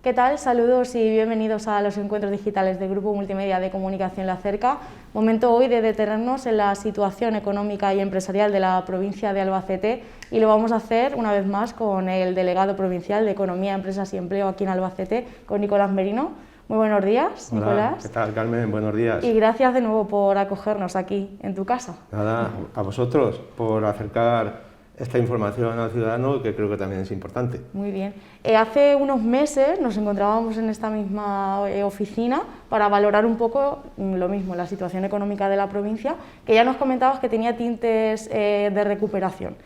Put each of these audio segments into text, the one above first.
¿Qué tal? Saludos y bienvenidos a los encuentros digitales del Grupo Multimedia de Comunicación La Cerca. Momento hoy de detenernos en la situación económica y empresarial de la provincia de Albacete y lo vamos a hacer una vez más con el delegado provincial de Economía, Empresas y Empleo aquí en Albacete, con Nicolás Merino. Muy buenos días, Hola, Nicolás. ¿qué tal, Carmen? Buenos días. Y gracias de nuevo por acogernos aquí en tu casa. Nada, a vosotros por acercar esta información al ciudadano, que creo que también es importante. Muy bien. Hace unos meses nos encontrábamos en esta misma oficina para valorar un poco lo mismo, la situación económica de la provincia, que ya nos comentabas que tenía tintes de recuperación.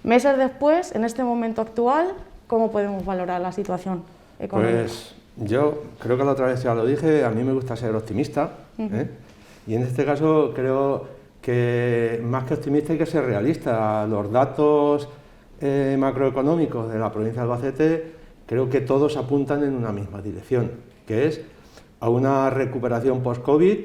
Meses después, en este momento actual, ¿cómo podemos valorar la situación económica? Pues yo creo que la otra vez ya lo dije, a mí me gusta ser optimista, y en este caso creo que más que optimista hay que ser realista. Los datos macroeconómicos de la provincia de Albacete creo que todos apuntan en una misma dirección, que es a una recuperación post-COVID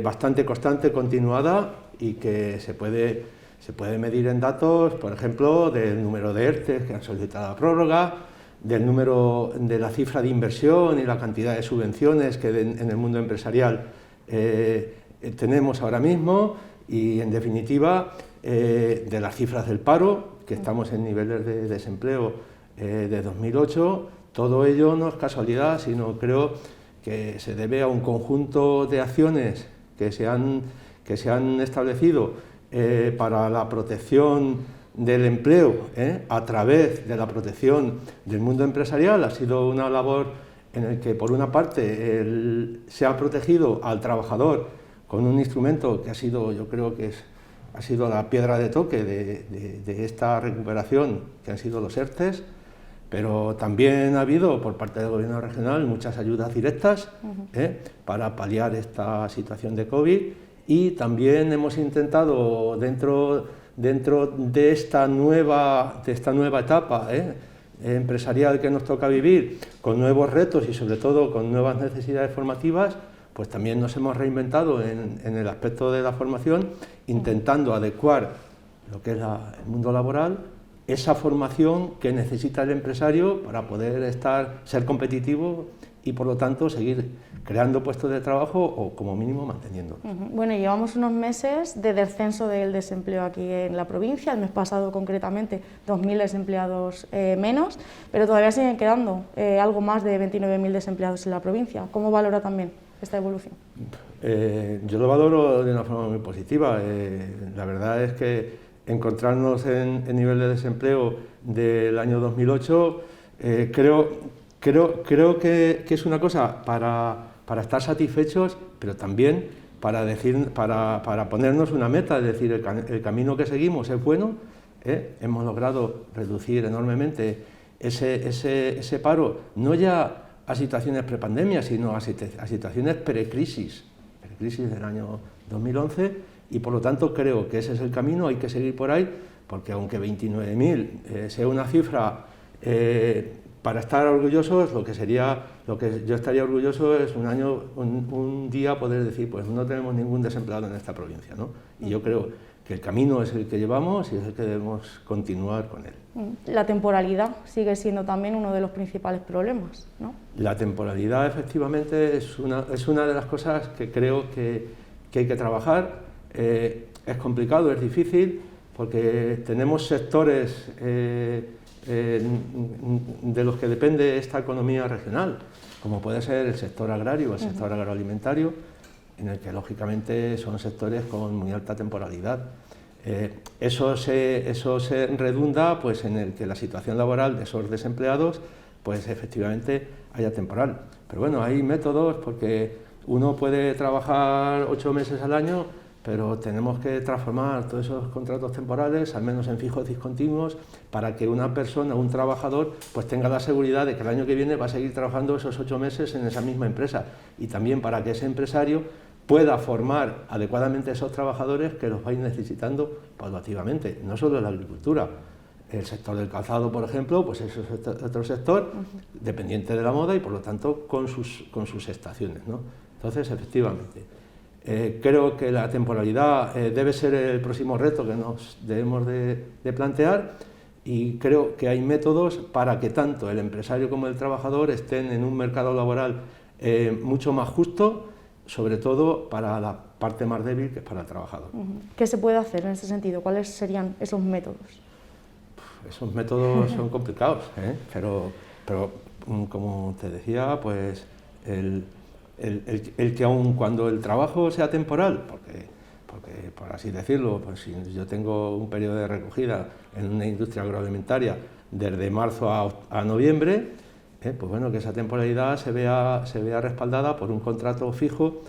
bastante constante, continuada y que se puede medir en datos, por ejemplo, del número de ERTE que han solicitado la prórroga, del número de la cifra de inversión y la cantidad de subvenciones que en el mundo empresarial tenemos ahora mismo y, en definitiva, de las cifras del paro, que estamos en niveles de desempleo de 2008. Todo ello no es casualidad, sino creo que se debe a un conjunto de acciones que se han establecido para la protección del empleo a través de la protección del mundo empresarial. Ha sido una labor en la que, por una parte, se ha protegido al trabajador con un instrumento que ha sido, yo creo que ha sido la piedra de toque de esta recuperación, que han sido los ERTEs, pero también ha habido por parte del Gobierno regional muchas ayudas directas para paliar esta situación de COVID, y también hemos intentado, dentro de esta nueva etapa empresarial que nos toca vivir, con nuevos retos y sobre todo con nuevas necesidades formativas, pues también nos hemos reinventado en el aspecto de la formación, intentando adecuar lo que es el mundo laboral, esa formación que necesita el empresario para poder ser competitivo y, por lo tanto, seguir creando puestos de trabajo o, como mínimo, manteniendo. Bueno, llevamos unos meses de descenso del desempleo aquí en la provincia, el mes pasado concretamente 2.000 desempleados menos, pero todavía siguen quedando algo más de 29.000 desempleados en la provincia. ¿Cómo valora también esta evolución? Yo lo valoro de una forma muy positiva. La verdad es que encontrarnos en nivel de desempleo del año 2008 creo que es una cosa para estar satisfechos, pero también para ponernos una meta, es decir, el camino que seguimos es bueno. Hemos logrado reducir enormemente ese paro, no ya a situaciones prepandemia, sino a situaciones precrisis del año 2011, y por lo tanto creo que ese es el camino, hay que seguir por ahí, porque aunque 29.000 sea una cifra para estar orgullosos, lo que yo estaría orgulloso es un día poder decir, pues no tenemos ningún desempleado en esta provincia, ¿no? Y yo creo que el camino es el que llevamos y es el que debemos continuar con él. La temporalidad sigue siendo también uno de los principales problemas, ¿no? La temporalidad, efectivamente, es una de las cosas que creo que hay que trabajar. Es complicado, es difícil, porque tenemos sectores de los que depende esta economía regional, como puede ser el sector agrario, el sector agroalimentario, en el que lógicamente son sectores con muy alta temporalidad. Eso se redunda pues en el que la situación laboral de esos desempleados pues efectivamente haya temporal. Pero bueno, hay métodos, porque uno puede trabajar 8 meses al año, pero tenemos que transformar todos esos contratos temporales, al menos en fijos discontinuos, para que una persona, un trabajador, pues tenga la seguridad de que el año que viene va a seguir trabajando esos 8 meses en esa misma empresa, y también para que ese empresario pueda formar adecuadamente a esos trabajadores que los va a ir necesitando paulativamente, no solo en la agricultura. El sector del calzado, por ejemplo, pues es otro sector dependiente de la moda y, por lo tanto, con sus estaciones, ¿no? Entonces, efectivamente, creo que la temporalidad debe ser el próximo reto que nos debemos de plantear, y creo que hay métodos para que tanto el empresario como el trabajador estén en un mercado laboral mucho más justo, sobre todo para la parte más débil, que es para el trabajador. ¿Qué se puede hacer en ese sentido? ¿Cuáles serían esos métodos? Esos métodos son complicados, pero como te decía, pues el que aun cuando el trabajo sea temporal, porque por así decirlo, pues si yo tengo un periodo de recogida en una industria agroalimentaria desde marzo a noviembre, pues bueno, que esa temporalidad se vea respaldada por un contrato fijo,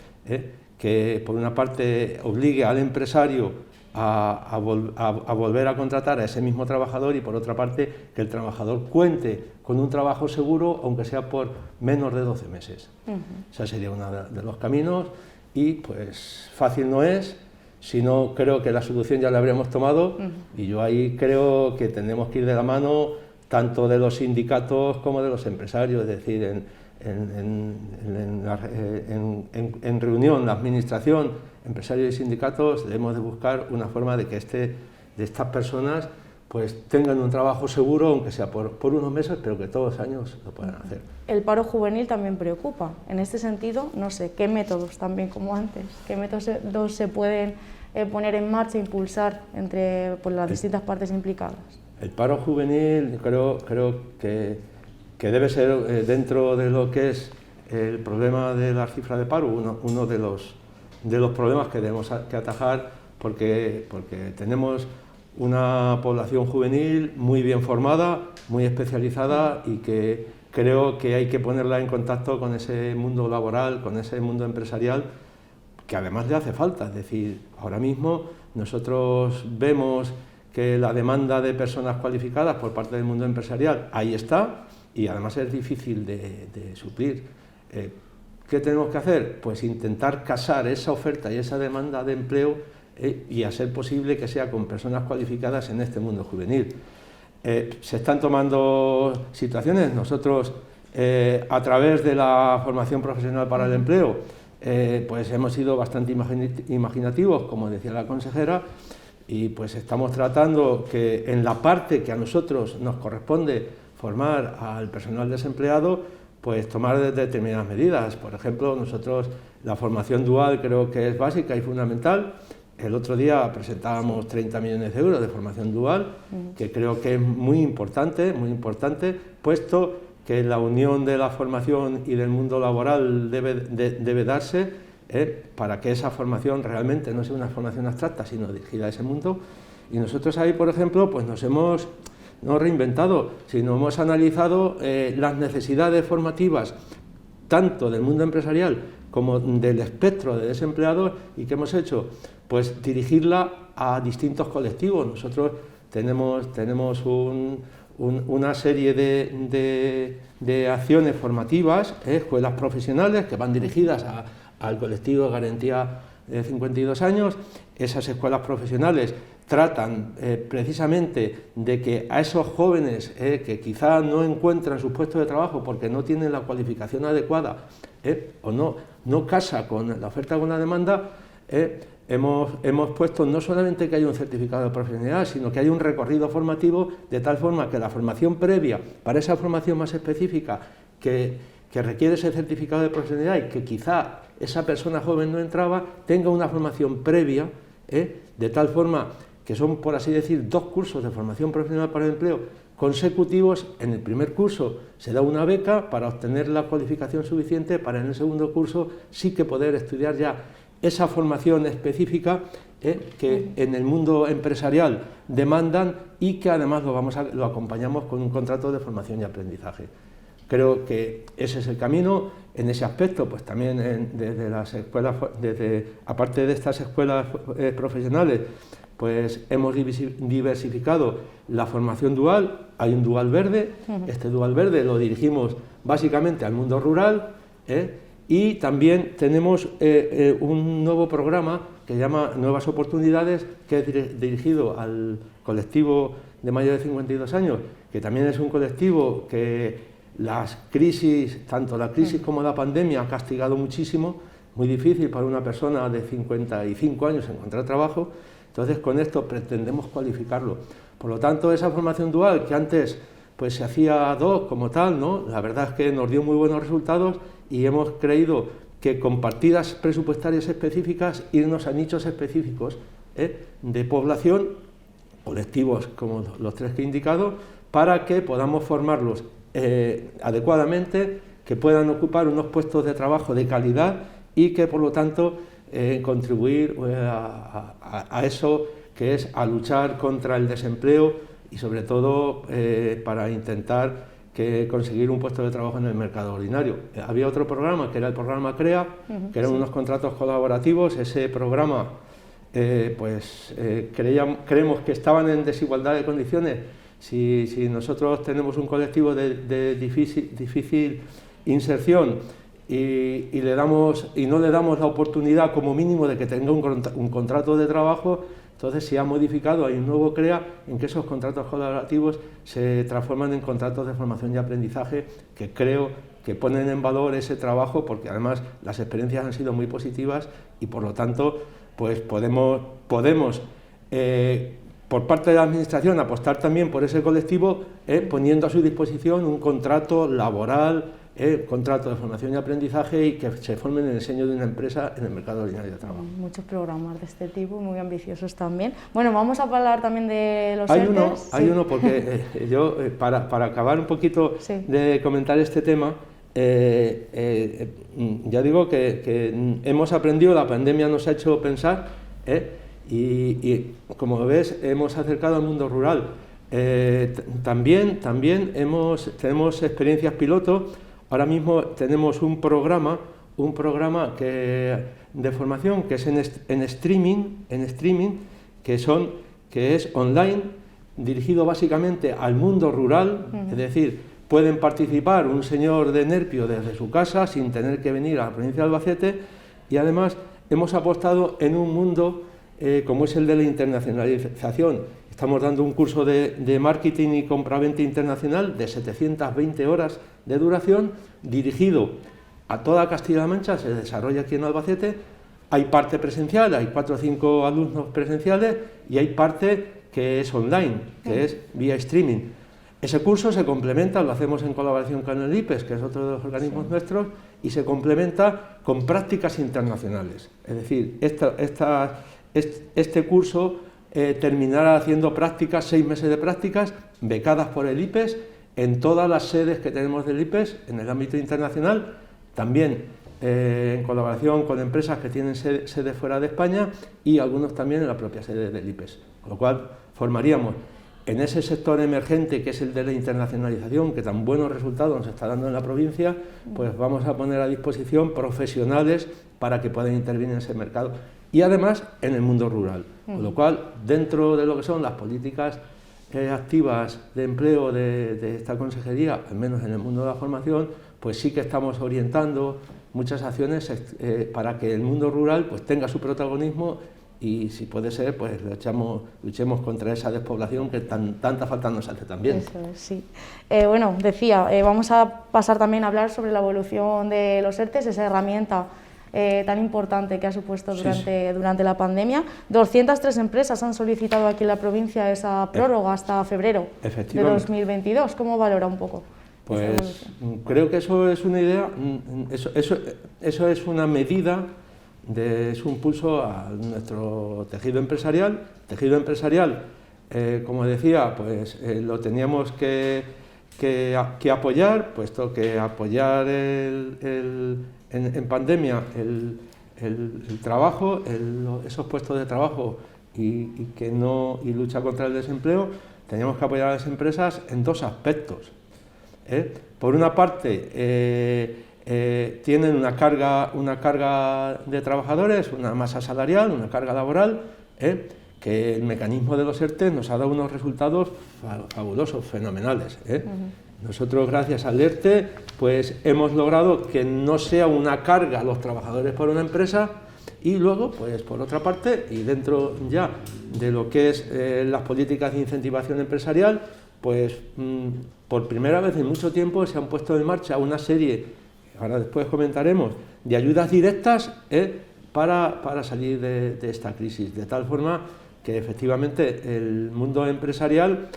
que por una parte obligue al empresario a volver a contratar a ese mismo trabajador, y por otra parte que el trabajador cuente con un trabajo seguro, aunque sea por menos de 12 meses. Ese sería uno de los caminos, y pues fácil no es, sino creo que la solución ya la habríamos tomado, y yo ahí creo que tenemos que ir de la mano tanto de los sindicatos como de los empresarios, es decir, en reunión, la administración, empresarios y sindicatos, debemos de buscar una forma de que de estas personas pues tengan un trabajo seguro, aunque sea por unos meses, pero que todos los años lo puedan hacer. El paro juvenil también preocupa. En este sentido, no sé, ¿qué métodos también como antes? ¿Qué métodos se pueden poner en marcha e impulsar entre las distintas partes implicadas? El paro juvenil creo que debe ser, dentro de lo que es el problema de la cifra de paro, uno de los problemas que debemos que atajar, porque tenemos una población juvenil muy bien formada, muy especializada, y que creo que hay que ponerla en contacto con ese mundo laboral, con ese mundo empresarial, que además le hace falta. Es decir, ahora mismo nosotros vemos que la demanda de personas cualificadas por parte del mundo empresarial ahí está, y además es difícil de suplir. ¿Qué tenemos que hacer? Pues intentar casar esa oferta y esa demanda de empleo, y a ser posible que sea con personas cualificadas en este mundo juvenil. Se están tomando situaciones. Nosotros, a través de la formación profesional para el empleo, pues hemos sido bastante imaginativos, como decía la consejera, y pues estamos tratando que en la parte que a nosotros nos corresponde formar al personal desempleado, pues tomar determinadas medidas. Por ejemplo, nosotros la formación dual creo que es básica y fundamental. El otro día presentábamos 30 millones de euros de formación dual, que creo que es muy importante, puesto que la unión de la formación y del mundo laboral debe darse, para que esa formación realmente no sea una formación abstracta, sino dirigida a ese mundo. Y nosotros ahí, por ejemplo, pues nos hemos no reinventado, sino hemos analizado las necesidades formativas tanto del mundo empresarial como del espectro de desempleados. ¿Y qué hemos hecho? Pues dirigirla a distintos colectivos. Nosotros tenemos una serie de acciones formativas, escuelas profesionales que van dirigidas al colectivo de garantía de 52 años. Esas escuelas profesionales tratan precisamente de que a esos jóvenes que quizá no encuentran sus puestos de trabajo porque no tienen la cualificación adecuada, o no casa con la oferta con la demanda, hemos puesto no solamente que haya un certificado de profesionalidad, sino que haya un recorrido formativo, de tal forma que la formación previa para esa formación más específica que requiere ese certificado de profesionalidad y que quizá esa persona joven no entraba, tenga una formación previa, de tal forma que son, por así decir, 2 cursos de formación profesional para el empleo consecutivos. En el primer curso se da una beca para obtener la cualificación suficiente para en el segundo curso sí que poder estudiar ya esa formación específica que en el mundo empresarial demandan, y que además lo acompañamos con un contrato de formación y aprendizaje. Creo que ese es el camino. En ese aspecto, pues también desde las escuelas, aparte de estas escuelas profesionales, pues hemos diversificado la formación dual. Hay un dual verde, este dual verde lo dirigimos básicamente al mundo rural, y también tenemos un nuevo programa que se llama Nuevas Oportunidades, que es dirigido al colectivo de mayores de 52 años, que también es un colectivo que las crisis, tanto la crisis como la pandemia, ha castigado muchísimo. Muy difícil para una persona de 55 años encontrar trabajo. Entonces, con esto pretendemos cualificarlo. Por lo tanto, esa formación dual que antes pues se hacía ad hoc como tal, ¿no? La verdad es que nos dio muy buenos resultados y hemos creído que con partidas presupuestarias específicas irnos a nichos específicos de población, colectivos como los 3 que he indicado, para que podamos formarlos adecuadamente, que puedan ocupar unos puestos de trabajo de calidad y que por lo tanto contribuir a eso que es a luchar contra el desempleo y sobre todo para intentar conseguir un puesto de trabajo en el mercado ordinario. Había otro programa que era el programa CREA, que eran unos contratos colaborativos. Ese programa creemos que estaban en desigualdad de condiciones. Si nosotros tenemos un colectivo de difícil inserción y no le damos la oportunidad como mínimo de que tenga un contrato de trabajo, entonces se ha modificado, hay un nuevo CREA en que esos contratos colaborativos se transforman en contratos de formación y aprendizaje, que creo que ponen en valor ese trabajo, porque además las experiencias han sido muy positivas y por lo tanto pues podemos por parte de la Administración apostar también por ese colectivo, poniendo a su disposición un contrato laboral, contrato de formación y aprendizaje, y que se formen en el seno de una empresa en el mercado ordinario de trabajo. Muchos programas de este tipo, muy ambiciosos también. Bueno, vamos a hablar también de los ERTEs. Hay uno, porque yo, para acabar un poquito de comentar este tema, ya digo que hemos aprendido, la pandemia nos ha hecho pensar, y como ves, hemos acercado al mundo rural. También tenemos experiencias piloto. Ahora mismo tenemos un programa de formación que es en streaming, que es online, dirigido básicamente al mundo rural, es decir, pueden participar un señor de Nerpio desde su casa sin tener que venir a la provincia de Albacete, y además hemos apostado en un mundo como es el de la internacionalización. Estamos dando un curso de marketing y compraventa internacional de 720 horas de duración, dirigido a toda Castilla-La Mancha, se desarrolla aquí en Albacete. Hay parte presencial, hay 4 o 5 alumnos presenciales, y hay parte que es online, que es vía streaming. Ese curso se complementa, lo hacemos en colaboración con el IPES, que es otro de los organismos nuestros, y se complementa con prácticas internacionales. Es decir, este curso terminará haciendo prácticas, 6 meses de prácticas, becadas por el IPES, en todas las sedes que tenemos del IPES, en el ámbito internacional, también en colaboración con empresas que tienen sede fuera de España, y algunos también en la propia sede del IPES. Con lo cual, formaríamos en ese sector emergente que es el de la internacionalización, que tan buenos resultados nos está dando en la provincia, pues vamos a poner a disposición profesionales para que puedan intervenir en ese mercado. Y además en el mundo rural, con lo cual dentro de lo que son las políticas activas de empleo de esta consejería, al menos en el mundo de la formación, pues sí que estamos orientando muchas acciones para que el mundo rural pues tenga su protagonismo, y si puede ser, pues luchemos contra esa despoblación que tanta falta nos hace también. Eso es, sí. Bueno, decía, vamos a pasar también a hablar sobre la evolución de los ERTEs, esa herramienta tan importante que ha supuesto durante la pandemia. 203 empresas han solicitado aquí en la provincia esa prórroga hasta febrero de 2022. ¿Cómo valora un poco? Pues creo que eso es una idea, eso es una medida, es un pulso a nuestro tejido empresarial. Como decía, pues lo teníamos que apoyar, puesto que apoyar en pandemia el trabajo, esos puestos de trabajo y lucha contra el desempleo, teníamos que apoyar a las empresas en 2 aspectos. Por una parte, tienen una carga de trabajadores, una masa salarial, una carga laboral, que el mecanismo de los ERTE nos ha dado unos resultados fabulosos, fenomenales. Nosotros, gracias al ERTE, pues hemos logrado que no sea una carga a los trabajadores por una empresa, y luego, pues por otra parte, y dentro ya de lo que es las políticas de incentivación empresarial, pues por primera vez en mucho tiempo se han puesto en marcha una serie, ahora después comentaremos, de ayudas directas para salir de esta crisis, de tal forma que efectivamente el mundo empresarial,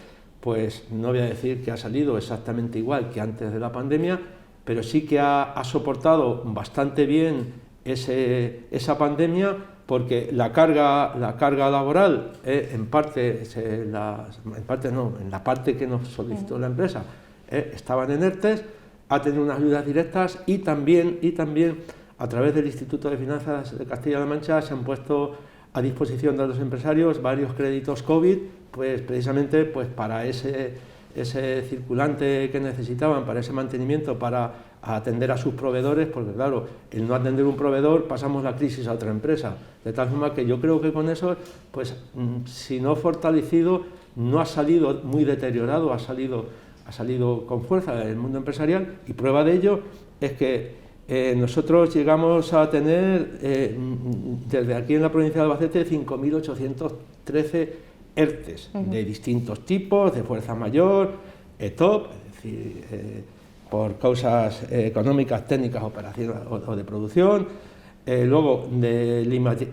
pues no voy a decir que ha salido exactamente igual que antes de la pandemia, pero sí que ha soportado bastante bien esa pandemia, porque la carga laboral, en la parte que nos solicitó la empresa, estaban en ERTES, ha tenido unas ayudas directas y también a través del Instituto de Finanzas de Castilla-La Mancha se han puesto a disposición de los empresarios varios créditos COVID, pues precisamente pues para ese circulante que necesitaban, para ese mantenimiento, para atender a sus proveedores, porque claro, el no atender un proveedor, pasamos la crisis a otra empresa, de tal forma que yo creo que con eso, pues si no fortalecido, no ha salido muy deteriorado, ha salido con fuerza el mundo empresarial, y prueba de ello es que nosotros llegamos a tener desde aquí en la provincia de Albacete 5.813 ERTES de distintos tipos, de fuerza mayor, ETOP, es decir, por causas económicas, técnicas, operaciones o de producción, luego de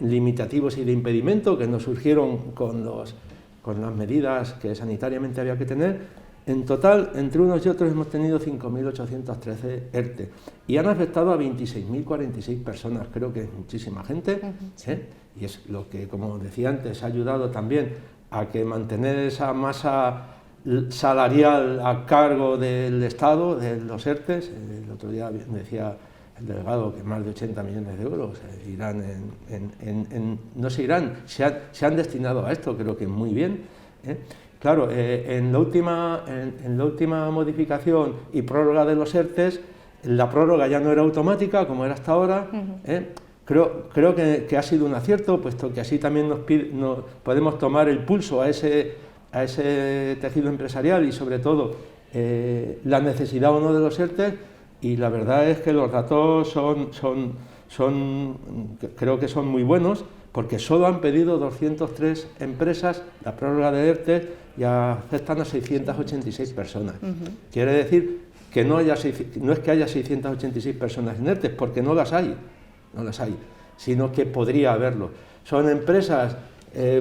limitativos y de impedimento que nos surgieron con las medidas que sanitariamente había que tener. En total, entre unos y otros hemos tenido 5.813 ERTE y han afectado a 26.046 personas, creo que es muchísima gente, y es lo que, como decía antes, ha ayudado también a que mantener esa masa salarial a cargo del Estado, de los ERTES. El otro día decía el delegado que más de 80 millones de euros irán no se irán, se han destinado a esto, creo que muy bien. Claro, en la última modificación y prórroga de los ERTES, la prórroga ya no era automática como era hasta ahora. Creo que ha sido un acierto, puesto que así también nos podemos tomar el pulso a ese tejido empresarial y sobre todo la necesidad o no de los ERTES, y la verdad es que los datos creo que son muy buenos, porque solo han pedido 203 empresas la prórroga de ERTE y afectan a 686 personas. Quiere decir que no es que haya 686 personas en ERTE, porque no las hay, sino que podría haberlo. Son empresas,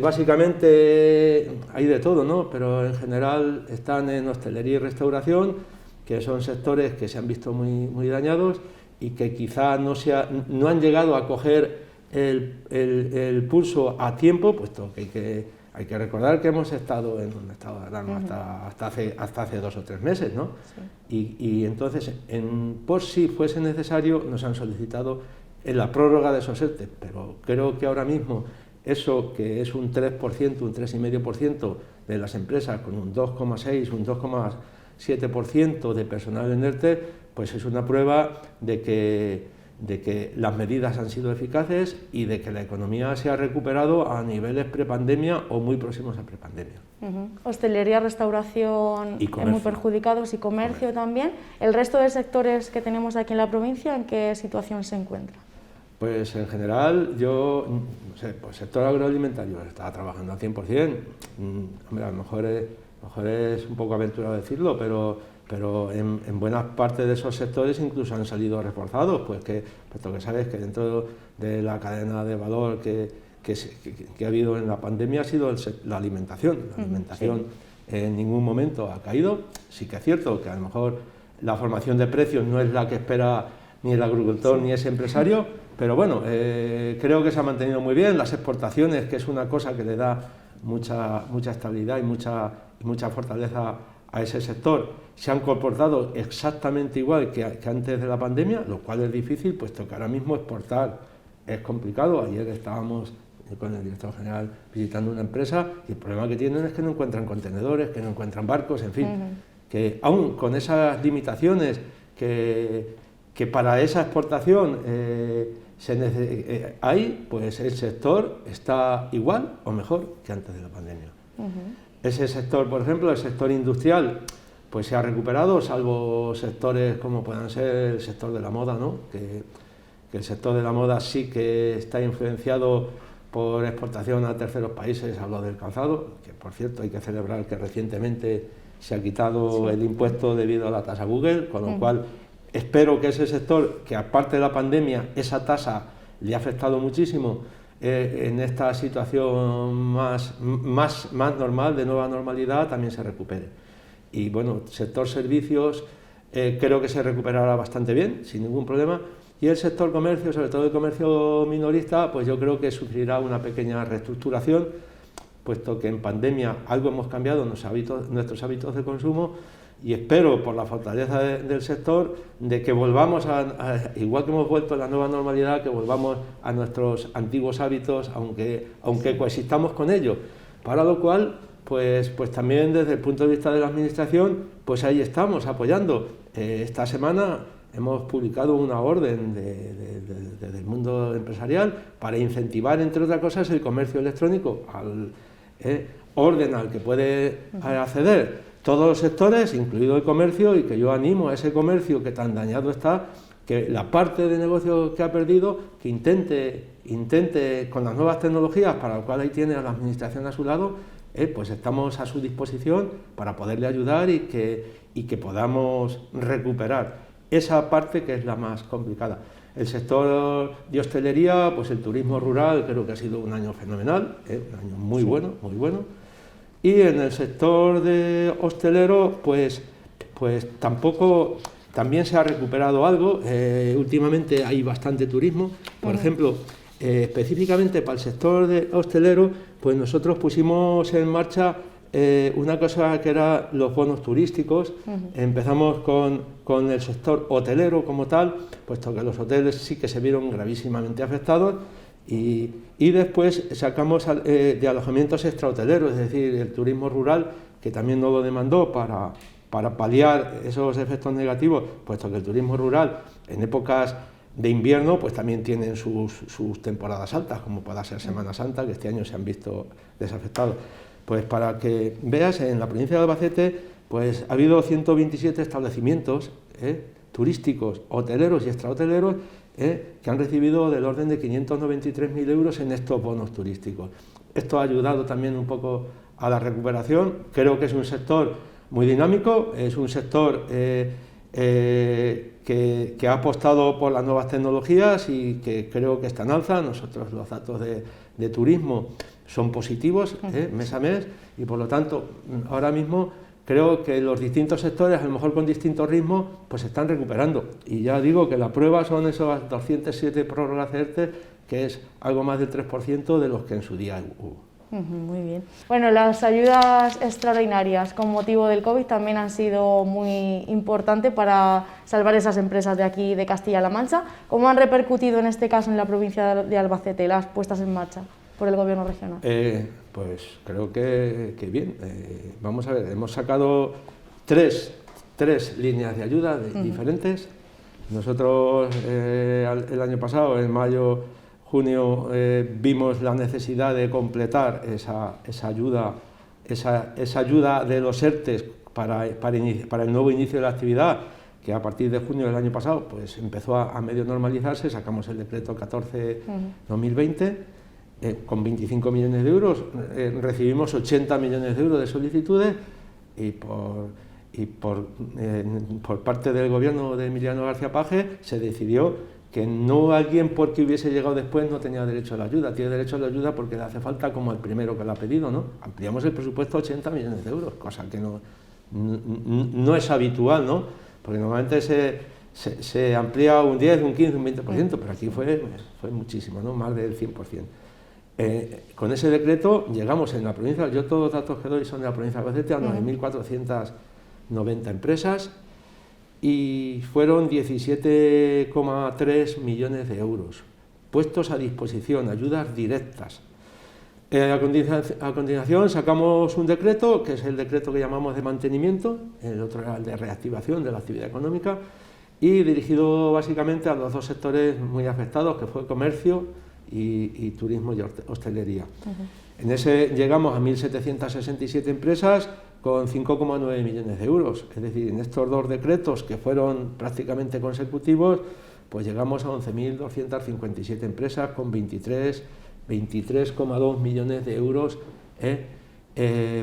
básicamente hay de todo, ¿no? Pero en general están en hostelería y restauración, que son sectores que se han visto muy dañados y que quizá no han llegado a coger el pulso a tiempo, puesto que hay que recordar que hemos estado en un estado de alarma hasta hace 2 o 3 meses, ¿no? Sí. Y entonces, por si fuese necesario, nos han solicitado en la prórroga de esos ERTE, pero creo que ahora mismo eso, que es un 3%, un 3,5% de las empresas, con un 2,6, un 2,7% de personal en ERTE, pues es una prueba de que las medidas han sido eficaces y de que la economía se ha recuperado a niveles prepandemia o muy próximos a prepandemia. Hostelería, restauración muy perjudicados y comercio también. ¿El resto de sectores que tenemos aquí en la provincia, en qué situación se encuentra? Pues en general, yo, no sé, pues sector agroalimentario estaba trabajando al 100%. Hombre, a lo mejor es un poco aventurado decirlo, pero en buena parte de esos sectores incluso han salido reforzados, puesto que sabes que dentro de la cadena de valor que ha habido en la pandemia ha sido la alimentación. La alimentación en ningún momento ha caído. Sí que es cierto que a lo mejor la formación de precios no es la que espera ni el agricultor ni ese empresario, pero bueno, creo que se ha mantenido muy bien. Las exportaciones, que es una cosa que le da mucha estabilidad y mucha fortaleza a ese sector, se han comportado exactamente igual que antes de la pandemia, lo cual es difícil, puesto que ahora mismo exportar es complicado. Ayer estábamos con el director general visitando una empresa y el problema que tienen es que no encuentran contenedores, que no encuentran barcos, en fin, que aún con esas limitaciones que para esa exportación hay, pues el sector está igual o mejor que antes de la pandemia. Ese sector, por ejemplo, el sector industrial, pues se ha recuperado, salvo sectores como puedan ser el sector de la moda, ¿no? Que el sector de la moda sí que está influenciado por exportación a terceros países. Hablo del calzado, que por cierto hay que celebrar que recientemente se ha quitado el impuesto debido a la tasa Google, con lo cual espero que ese sector, que aparte de la pandemia esa tasa le ha afectado muchísimo, en esta situación más normal, de nueva normalidad, también se recupere. Y bueno, sector servicios creo que se recuperará bastante bien, sin ningún problema, y el sector comercio, sobre todo el comercio minorista, pues yo creo que sufrirá una pequeña reestructuración, puesto que en pandemia algo hemos cambiado en nuestros hábitos de consumo, y espero, por la fortaleza del sector, de que volvamos igual que hemos vuelto a la nueva normalidad, que volvamos a nuestros antiguos hábitos, aunque coexistamos con ellos. Para lo cual, pues también desde el punto de vista de la Administración, pues ahí estamos apoyando. Esta semana hemos publicado una orden del mundo empresarial para incentivar, entre otras cosas, el comercio electrónico, orden al que puede acceder todos los sectores, incluido el comercio, y que yo animo a ese comercio que tan dañado está, que la parte de negocio que ha perdido, que intente con las nuevas tecnologías, para lo cual ahí tiene a la Administración a su lado, pues estamos a su disposición para poderle ayudar y que podamos recuperar esa parte que es la más complicada. El sector de hostelería, pues el turismo rural, creo que ha sido un año fenomenal, un año muy bueno, muy bueno. Y en el sector de hostelero, pues también se ha recuperado algo. Últimamente hay bastante turismo. Por ejemplo, específicamente para el sector de hostelero, pues nosotros pusimos en marcha una cosa que era los bonos turísticos. Empezamos con el sector hotelero como tal, puesto que los hoteles sí que se vieron gravísimamente afectados. Y después sacamos de alojamientos extrahoteleros, es decir, el turismo rural, que también nos lo demandó para paliar esos efectos negativos, puesto que el turismo rural en épocas de invierno pues también tienen sus temporadas altas, como pueda ser Semana Santa, que este año se han visto desafectados. Pues para que veas, en la provincia de Albacete pues ha habido 127 establecimientos turísticos, hoteleros y extrahoteleros, que han recibido del orden de 593.000 euros en estos bonos turísticos. Esto ha ayudado también un poco a la recuperación. Creo que es un sector muy dinámico, es un sector que ha apostado por las nuevas tecnologías y que creo que está en alza. Nosotros los datos de turismo son positivos mes a mes, y por lo tanto ahora mismo creo que los distintos sectores, a lo mejor con distintos ritmos, pues se están recuperando. Y ya digo que la prueba son esas 207 prórrogas ERTE, que es algo más del 3% de los que en su día hubo. Muy bien. Bueno, las ayudas extraordinarias con motivo del COVID también han sido muy importantes para salvar esas empresas de aquí, de Castilla-La Mancha. ¿Cómo han repercutido en este caso en la provincia de Albacete las puestas en marcha por el Gobierno regional? Pues creo que bien. Vamos a ver, hemos sacado tres líneas de ayuda diferentes. Nosotros el año pasado, en mayo, junio, vimos la necesidad de completar esa ayuda de los ERTEs para el nuevo inicio de la actividad, que a partir de junio del año pasado pues empezó a medio normalizarse. Sacamos el decreto 14/2020 con 25 millones de euros, recibimos 80 millones de euros de solicitudes, y por parte del gobierno de Emiliano García Paje se decidió que no alguien porque hubiese llegado después no tenía derecho a la ayuda, tiene derecho a la ayuda porque le hace falta, como el primero que la ha pedido, ¿no? Ampliamos el presupuesto a 80 millones de euros, cosa que no es habitual, ¿no? Porque normalmente se amplía un 10, un 15, un 20%, pero aquí fue muchísimo, ¿no? Más del 100%. Con ese decreto llegamos en la provincia, yo todos los datos que doy son de la provincia de Albacete, a 9.490 empresas, y fueron 17,3 millones de euros puestos a disposición, ayudas directas. A continuación sacamos un decreto, que es el decreto que llamamos de mantenimiento, el otro era el de reactivación de la actividad económica, y dirigido básicamente a los dos sectores muy afectados, que fue comercio y turismo y hostelería. En ese llegamos a 1.767 empresas con 5,9 millones de euros. Es decir, en estos dos decretos, que fueron prácticamente consecutivos, pues llegamos a 11.257 empresas con 23,2 millones de euros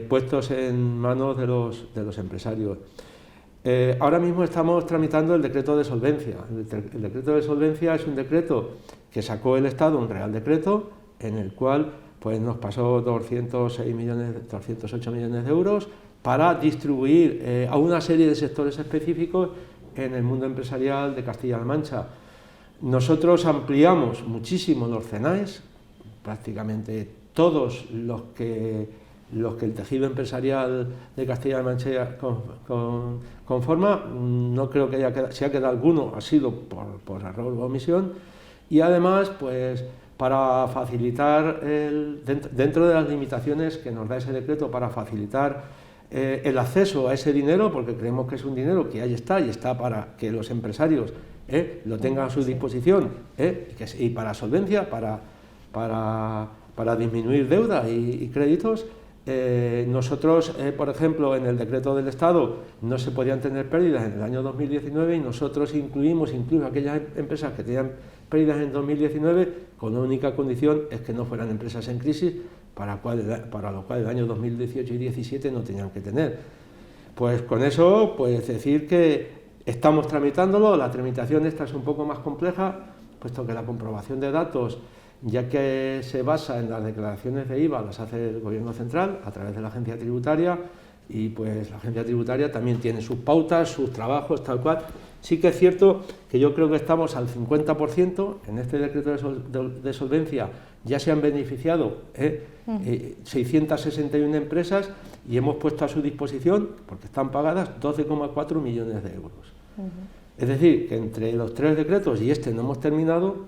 puestos en manos de los empresarios. Ahora mismo estamos tramitando el decreto de solvencia. El decreto de solvencia es un decreto que sacó el Estado, un real decreto, en el cual pues, nos pasó 208 millones de euros para distribuir a una serie de sectores específicos en el mundo empresarial de Castilla-La Mancha. Nosotros ampliamos muchísimo los CENAES, prácticamente todos los que el tejido empresarial de Castilla-La Mancha conforma. No creo que haya quedado, si ha quedado alguno ha sido por error o omisión, y además pues para facilitar, dentro de las limitaciones que nos da ese decreto, para facilitar el acceso a ese dinero, porque creemos que es un dinero que ahí está y está para que los empresarios lo tengan a su disposición, y para solvencia, para disminuir deuda y créditos. Nosotros, por ejemplo, en el decreto del Estado no se podían tener pérdidas en el año 2019 y nosotros incluimos incluso aquellas empresas que tenían pérdidas en 2019 con una única condición, es que no fueran empresas en crisis, para lo cual el año 2018 y 2017 no tenían que tener. Pues con eso, pues decir que estamos tramitándolo. La tramitación esta es un poco más compleja, puesto que la comprobación de datos, ya que se basa en las declaraciones de IVA, las hace el Gobierno central a través de la agencia tributaria, y pues la agencia tributaria también tiene sus pautas, sus trabajos, tal cual. Sí que es cierto que yo creo que estamos al 50%, en este decreto de solvencia ya se han beneficiado 661 empresas y hemos puesto a su disposición, porque están pagadas, 12,4 millones de euros. Es decir, que entre los tres decretos y este no hemos terminado,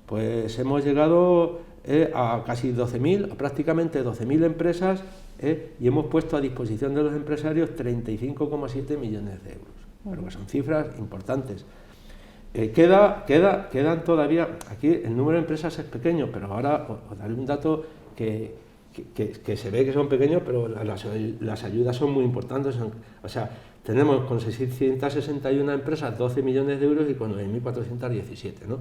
pues hemos llegado a casi 12.000, a prácticamente 12.000 empresas, y hemos puesto a disposición de los empresarios 35,7 millones de euros. Pero que son cifras importantes. Quedan todavía, aquí el número de empresas es pequeño, pero ahora os daré un dato que se ve que son pequeños, pero las ayudas son muy importantes. O sea, tenemos con 661 empresas 12 millones de euros y con 9.417, ¿no?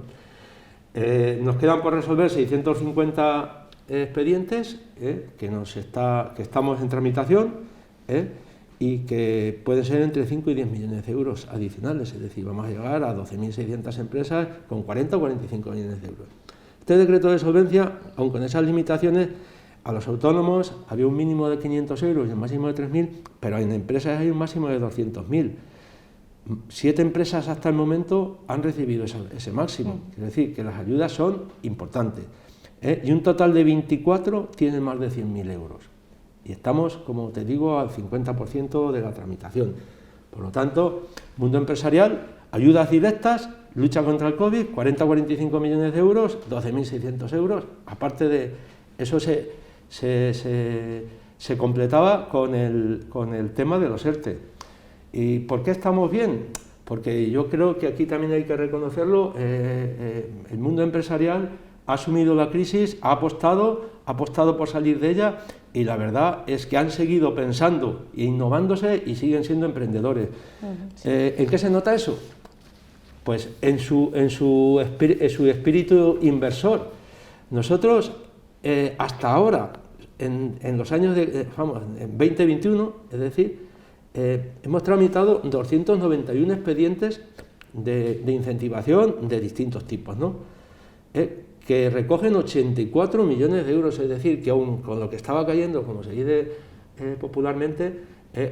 Nos quedan por resolver 650 expedientes que estamos en tramitación, y que pueden ser entre 5 y 10 millones de euros adicionales, es decir, vamos a llegar a 12.600 empresas con 40 o 45 millones de euros. Este decreto de solvencia, aun con esas limitaciones, a los autónomos había un mínimo de 500 euros y un máximo de 3.000, pero en empresas hay un máximo de 200.000. 7 empresas hasta el momento han recibido ese máximo, es decir, que las ayudas son importantes, y un total de 24 tienen más de 100.000 euros. Y estamos, como te digo, al 50% de la tramitación. Por lo tanto, mundo empresarial, ayudas directas, lucha contra el COVID, 40 o 45 millones de euros, 12.600 euros. Aparte de eso, se completaba con el tema de los ERTE. ¿Y por qué estamos bien? Porque yo creo que aquí también hay que reconocerlo, el mundo empresarial ha asumido la crisis, ha apostado por salir de ella, y la verdad es que han seguido pensando e innovándose y siguen siendo emprendedores. Sí. ¿En qué se nota eso? Pues en su espíritu inversor. Nosotros, hasta ahora, en los años en 2021, es decir, hemos tramitado 291 expedientes de incentivación de distintos tipos, ¿no? Que recogen 84 millones de euros, es decir, que aún con lo que estaba cayendo, como se dice popularmente,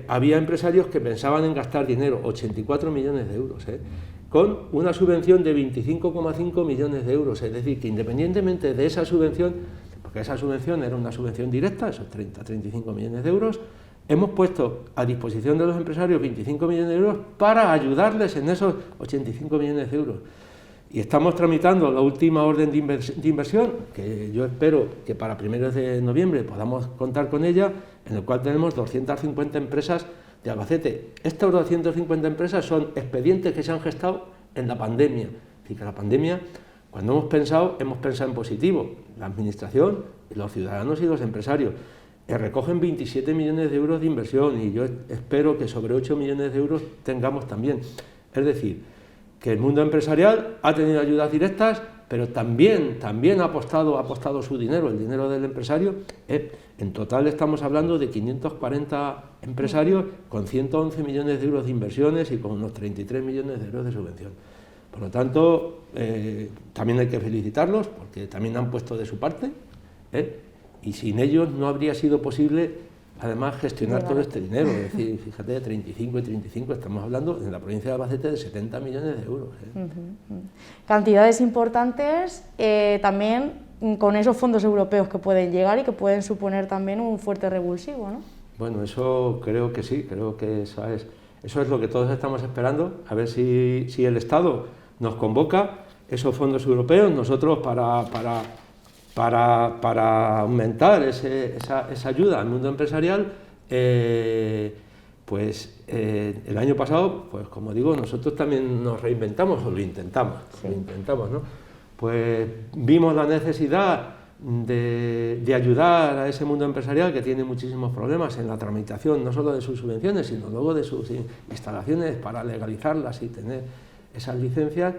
había empresarios que pensaban en gastar dinero, 84 millones de euros, con una subvención de 25,5 millones de euros, es decir, que independientemente de esa subvención, porque esa subvención era una subvención directa, esos 35 millones de euros, hemos puesto a disposición de los empresarios 25 millones de euros para ayudarles en esos 85 millones de euros. Y estamos tramitando la última orden de inversión, que yo espero que para primeros de noviembre podamos contar con ella, en el cual tenemos 250 empresas de Albacete. Estas 250 empresas son expedientes que se han gestado en la pandemia. Es decir, que la pandemia, cuando hemos pensado en positivo. La administración, los ciudadanos y los empresarios recogen 27 millones de euros de inversión, y yo espero que sobre 8 millones de euros tengamos también. Es decir, que el mundo empresarial ha tenido ayudas directas, pero también ha apostado su dinero, el dinero del empresario. En total estamos hablando de 540 empresarios con 111 millones de euros de inversiones y con unos 33 millones de euros de subvención. Por lo tanto, también hay que felicitarlos, porque también han puesto de su parte, Y sin ellos no habría sido posible, además, gestionar todo este dinero. Es decir, fíjate, de 35 y 35, estamos hablando en la provincia de Albacete de 70 millones de euros. Cantidades importantes, también con esos fondos europeos que pueden llegar y que pueden suponer también un fuerte revulsivo, ¿no? Bueno, eso creo que sí, creo que eso es lo que todos estamos esperando, a ver si el Estado nos convoca esos fondos europeos, nosotros para aumentar esa ayuda al mundo empresarial. El año pasado, pues como digo, nosotros también nos reinventamos, o lo intentamos, ¿no? Pues vimos la necesidad de ayudar a ese mundo empresarial que tiene muchísimos problemas en la tramitación, no solo de sus subvenciones, sino luego de sus instalaciones para legalizarlas y tener esas licencias,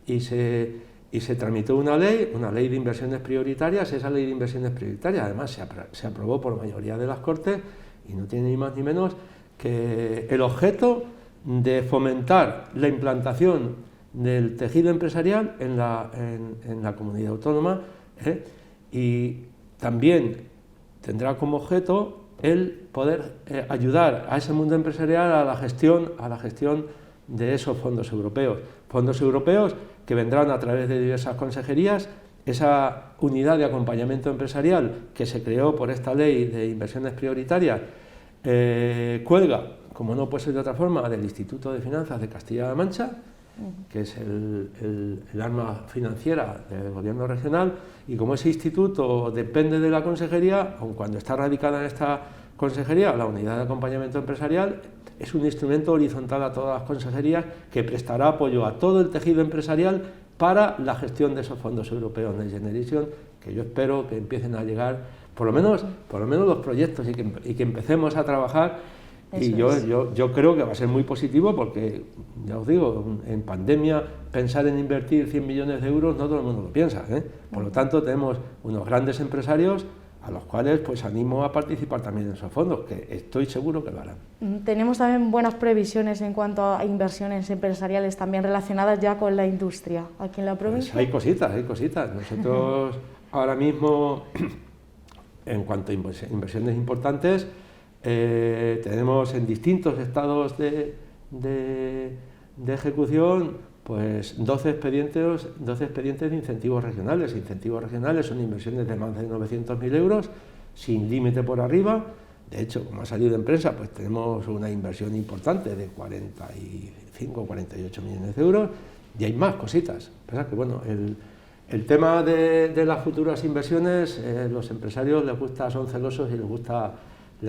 y se tramitó una ley de inversiones prioritarias. Esa ley de inversiones prioritarias además se aprobó por mayoría de las Cortes y no tiene ni más ni menos que el objeto de fomentar la implantación del tejido empresarial en la comunidad autónoma, y también tendrá como objeto el poder ayudar a ese mundo empresarial a la gestión de esos fondos europeos que vendrán a través de diversas consejerías. Esa unidad de acompañamiento empresarial que se creó por esta ley de inversiones prioritarias cuelga, como no puede ser de otra forma, del Instituto de Finanzas de Castilla-La Mancha, que es el arma financiera del gobierno regional, y como ese instituto depende de la consejería, aun cuando está radicada en esta consejería, la unidad de acompañamiento empresarial es un instrumento horizontal a todas las consejerías que prestará apoyo a todo el tejido empresarial para la gestión de esos fondos europeos Next Generation, que yo espero que empiecen a llegar, por lo menos los proyectos, y que empecemos a trabajar. Y yo creo que va a ser muy positivo, porque, ya os digo, en pandemia pensar en invertir 100 millones de euros no todo el mundo lo piensa, Por lo tanto, tenemos unos grandes empresarios a los cuales pues animo a participar también en esos fondos, que estoy seguro que lo harán. Tenemos también buenas previsiones en cuanto a inversiones empresariales también relacionadas ya con la industria aquí en la provincia. Pues hay cositas. Nosotros ahora mismo, en cuanto a inversiones importantes, tenemos en distintos estados de ejecución pues 12 expedientes de incentivos regionales. Incentivos regionales son inversiones de más de 900.000 euros, sin límite por arriba. De hecho, como ha salido en prensa, pues tenemos una inversión importante de 45 o 48 millones de euros, y hay más cositas. Pasa que, bueno, el tema de las futuras inversiones, los empresarios son celosos y les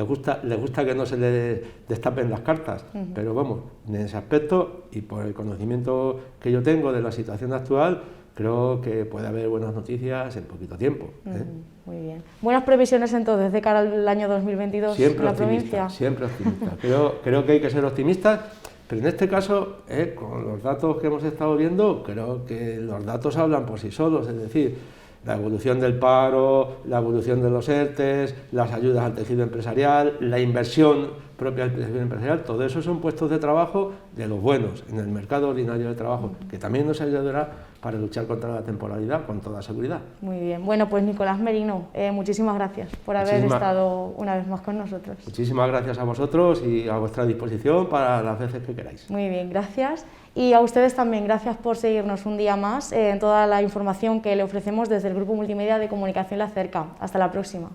gusta que no se les destapen las cartas, pero vamos, en ese aspecto y por el conocimiento que yo tengo de la situación actual, creo que puede haber buenas noticias en poquito tiempo. Muy bien. Buenas previsiones entonces de cara al año 2022 en la provincia. Siempre optimista. Creo que hay que ser optimistas, pero en este caso, con los datos que hemos estado viendo, creo que los datos hablan por sí solos, es decir, la evolución del paro, la evolución de los ERTEs, las ayudas al tejido empresarial, la inversión propia del tejido empresarial, todo eso son puestos de trabajo de los buenos en el mercado ordinario de trabajo, que también nos ayudará para luchar contra la temporalidad con toda seguridad. Muy bien. Bueno, pues Nicolás Merino, muchísimas gracias por haber estado una vez más con nosotros. Muchísimas gracias a vosotros y a vuestra disposición para las veces que queráis. Muy bien, gracias. Y a ustedes también, gracias por seguirnos un día más en toda la información que le ofrecemos desde el Grupo Multimedia de Comunicación La Cerca. Hasta la próxima.